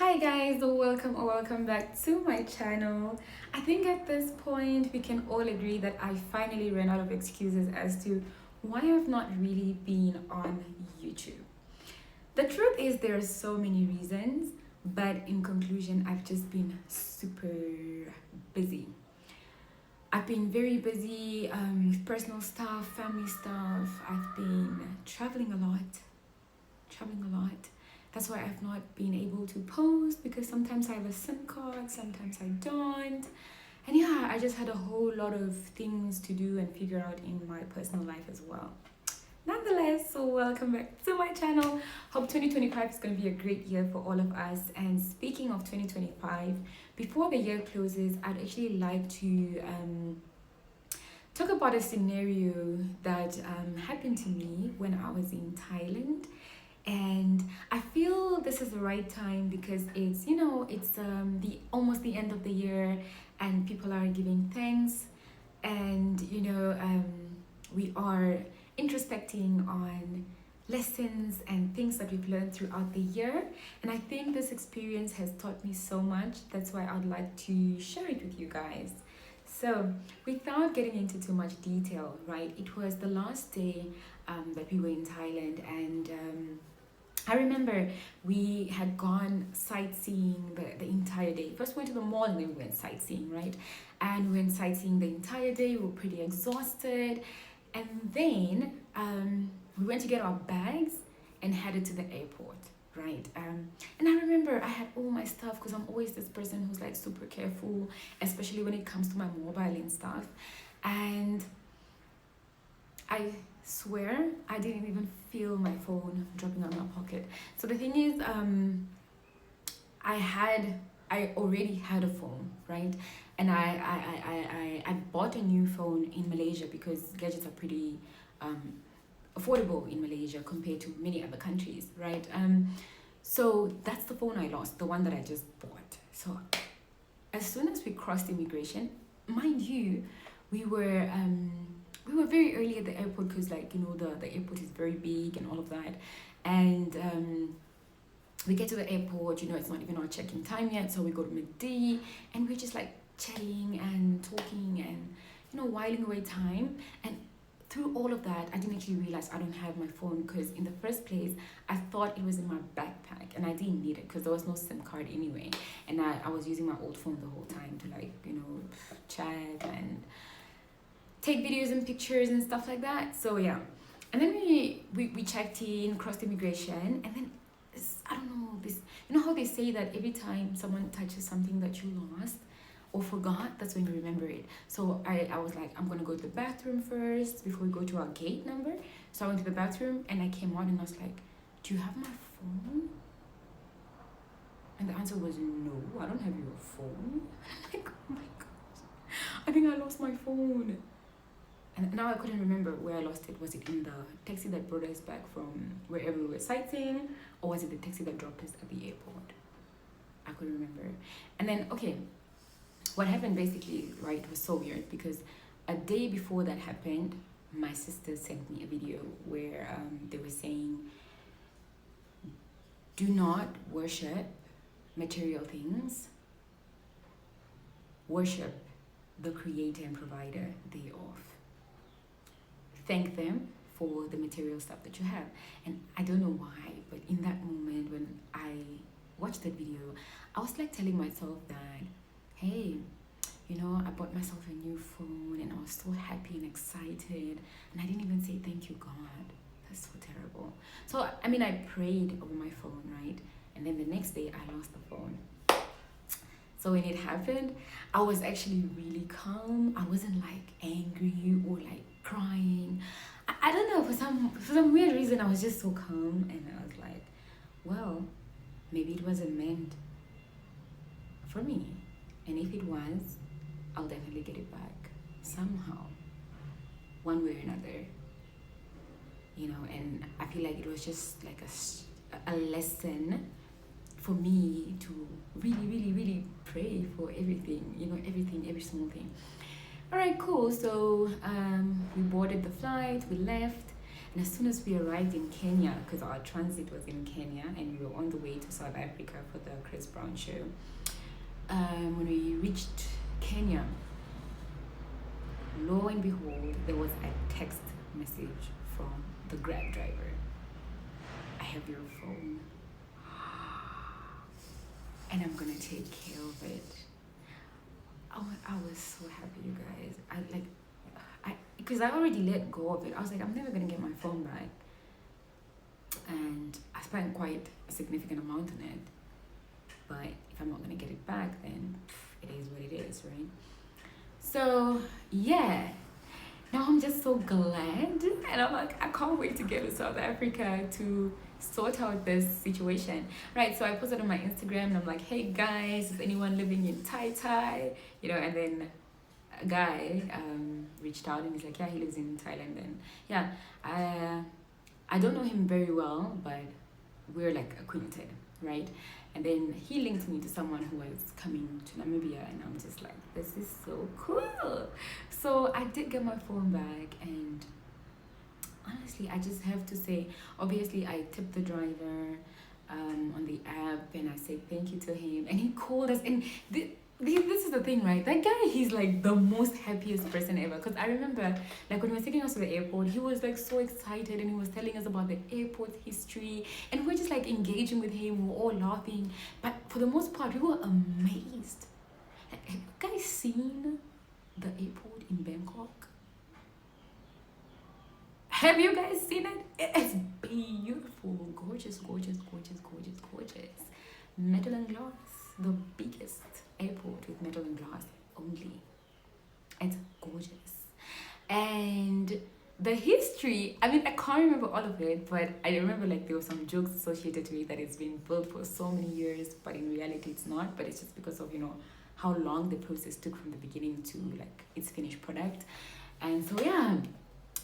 Hi guys, welcome back to my channel. I think at this point we can all agree that I finally ran out of excuses as to why I've not really been on YouTube. The truth is there are so many reasons, but in conclusion I've just been super busy. I've been very busy with personal stuff, family stuff. I've been traveling a lot. That's why I've not been able to post, because sometimes I have a SIM card, sometimes I don't. And yeah, I just had a whole lot of things to do and figure out in my personal life as well. Nonetheless, so welcome back to my channel. Hope 2025 is going to be a great year for all of us. And speaking of 2025, before the year closes, I'd actually like to talk about a scenario that happened to me when I was in Thailand. And I feel this is the right time because it's the almost the end of the year and people are giving thanks, and we are introspecting on lessons and things that we've learned throughout the year. And I think this experience has taught me so much. That's why I'd like to share it with you guys. So without getting into too much detail, right, it was the last day that we were in Thailand, and I remember we had gone sightseeing the entire day. First we went to the mall and then we went sightseeing, right? And we went sightseeing the entire day. We were pretty exhausted. And then we went to get our bags and headed to the airport, right? And I remember I had all my stuff because I'm always this person who's like super careful, especially when it comes to my mobile and stuff. And I swear I didn't even feel my phone dropping out of my pocket. So the thing is, I already had a phone, right? And I bought a new phone in Malaysia because gadgets are pretty affordable in Malaysia compared to many other countries, right? So that's the phone I lost, the one that I just bought. So as soon as we crossed immigration, mind you, we were very early at the airport because the airport is very big and all of that. And we get to the airport, it's not even our check-in time yet, so we go to midday and we're just like chatting and talking and whiling away time. And through all of that, I didn't actually realize I don't have my phone, because in the first place I thought it was in my backpack and I didn't need it because there was no SIM card anyway, and I was using my old phone the whole time to chat and take videos and pictures and stuff like that. So yeah, and then we checked in, crossed immigration, and then I don't know, how they say that every time someone touches something that you lost or forgot, that's when you remember it. So I was like, I'm gonna go to the bathroom first before we go to our gate number. So I went to the bathroom and I came out and I was like, do you have my phone? And the answer was no, I don't have your phone. I'm like, oh my gosh, I think I lost my phone. And now I couldn't remember where I lost it. Was it in the taxi that brought us back from wherever we were sightseeing, or was it the taxi that dropped us at the airport? I couldn't remember. And then, okay, what happened basically, right, it was so weird because a day before that happened, my sister sent me a video where they were saying, do not worship material things, worship the creator and provider thereof. Thank them for the material stuff that you have. And I don't know why, but in that moment when I watched that video, I was like telling myself that, hey, I bought myself a new phone and I was so happy and excited, and I didn't even say thank you, God. That's so terrible. So I mean, I prayed over my phone, right? And then the next day I lost the phone. So when it happened, I was actually really calm. I wasn't like angry or like crying. I don't know, for some weird reason I was just so calm, and I was like, well, maybe it wasn't meant for me. And if it was, I'll definitely get it back somehow, one way or another. And I feel like it was just like a lesson for me to really pray for everything, every small thing. All right, cool. So we boarded the flight, we left, And as soon as we arrived in Kenya, because our transit was in Kenya and we were on the way to South Africa for the Chris Brown show, when we reached Kenya, lo and behold, there was a text message from the Grab driver. I have your phone and I'm gonna take care of it. I was so happy, you guys. Because I already let go of it. I was like, I'm never gonna get my phone back. And I spent quite a significant amount on it. But if I'm not gonna get it back, then it is what it is, right? So yeah, now I'm just so glad, and I'm like, I can't wait to get to South Africa to sort out this situation, right? So I posted on my Instagram and I'm like, hey guys, is anyone living in Tai? You know, and then a guy reached out and he's like, yeah, he lives in Thailand. And yeah, I don't know him very well, but we're like acquainted, right? And then he linked me to someone who was coming to Namibia, and I'm just like, this is so cool. So I did get my phone back, and honestly, I just have to say, obviously I tipped the driver on the app, and I said thank you to him, and he called us, and this is the thing, right? That guy, he's like the most happiest person ever. Because I remember, like, when he was taking us to the airport, he was like so excited, and he was telling us about the airport history, and we were just like engaging with him. We were all laughing, but for the most part, we were amazed. Like, have you guys seen the airport in Bangkok? Have you guys seen it? It is beautiful, gorgeous, gorgeous, gorgeous, gorgeous, gorgeous. Metal and glass, the biggest airport with metal and glass only. It's gorgeous. And the history, I mean, I can't remember all of it, but I remember like there were some jokes associated to it that it's been built for so many years, but in reality it's not. But it's just because of, you know, how long the process took from the beginning to like its finished product. And so yeah,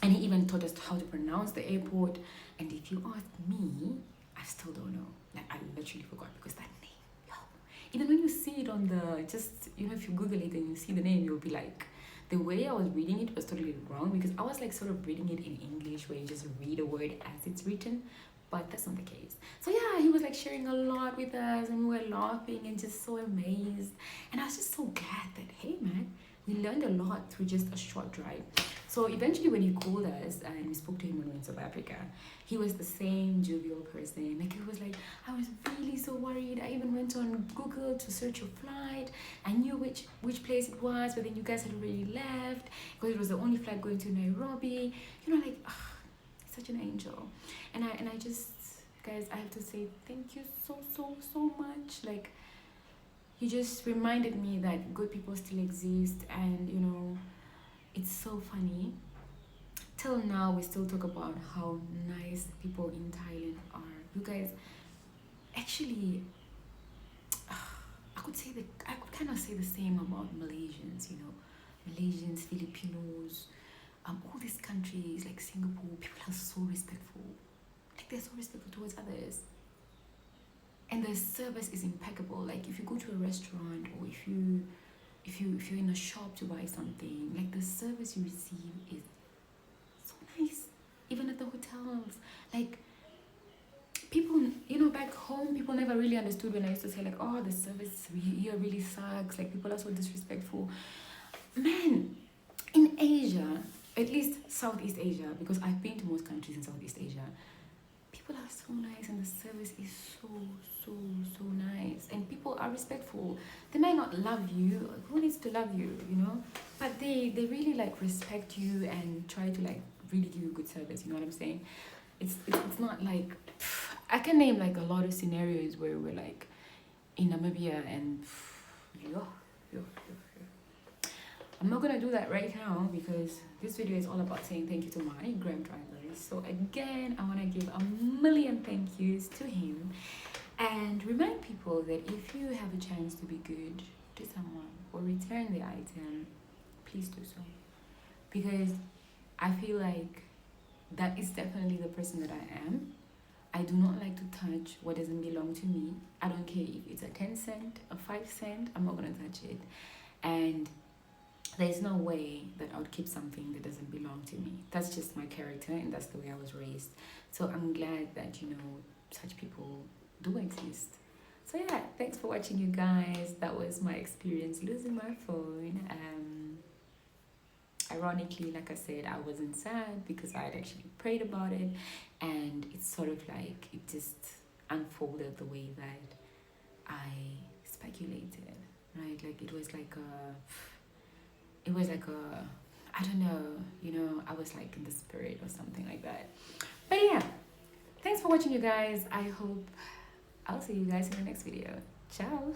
and he even taught us how to pronounce the airport. And if you ask me, I still don't know. Like, I literally forgot, because that name, yo, even when you see it on the, just, you know, if you Google it and you see the name, you'll be like, the way I was reading it was totally wrong, because I was like sort of reading it in English, where you just read a word as it's written, but that's not the case. So yeah, he was like sharing a lot with us, and we were laughing and just so amazed. And I was just so glad that, hey man, we learned a lot through just a short drive. So eventually when he called us and we spoke to him when we were in South Africa, he was the same jovial person. Like, he was like, I was really so worried. I even went on Google to search your flight. I knew which place it was, but then you guys had already left, because it was the only flight going to Nairobi. You know, like, such an angel. And I just, guys, I have to say thank you so much. Like, you just reminded me that good people still exist. And you know, it's so funny, till now we still talk about how nice people in Thailand are. You guys, actually, I could kind of say the same about Malaysians. You know, Malaysians, Filipinos, all these countries like Singapore, people are so respectful. Like, they're so respectful towards others, and the service is impeccable. Like, if you go to a restaurant, or if you're in a shop to buy something, like, the service you receive is so nice. Even at the hotels, like, people, you know, back home, people never really understood when I used to say like, oh, the service here really sucks, like, people are so disrespectful. Man, in Asia, at least Southeast Asia, because I've been to most countries in Southeast Asia, people are so nice, and the service is so nice, and people are respectful. They might not love you, who needs to love you, you know, but they really like respect you and try to like really give you good service. You know what I'm saying? It's not like, I can name like a lot of scenarios where we're like in Namibia and I'm not gonna do that right now, because this video is all about saying thank you to my Grab drivers. So again, I want to give a million thank yous to him, and remind people that if you have a chance to be good to someone or return the item, please do so, because I feel like that is definitely the person that I am. I do not like to touch what doesn't belong to me. I don't care if it's a 10 cent, a 5 cent, I'm not gonna touch it. And there's no way that I would keep something that doesn't belong to me. That's just my character, and that's the way I was raised. So I'm glad that, you know, such people do exist. So yeah, thanks for watching, you guys. That was my experience losing my phone. Ironically, like I said, I wasn't sad because I had actually prayed about it, and it's sort of like it just unfolded the way that I speculated, right? Like it was like a, I don't know, you know, I was like in the spirit or something like that. But yeah, thanks for watching, you guys. I hope I'll see you guys in the next video. Ciao.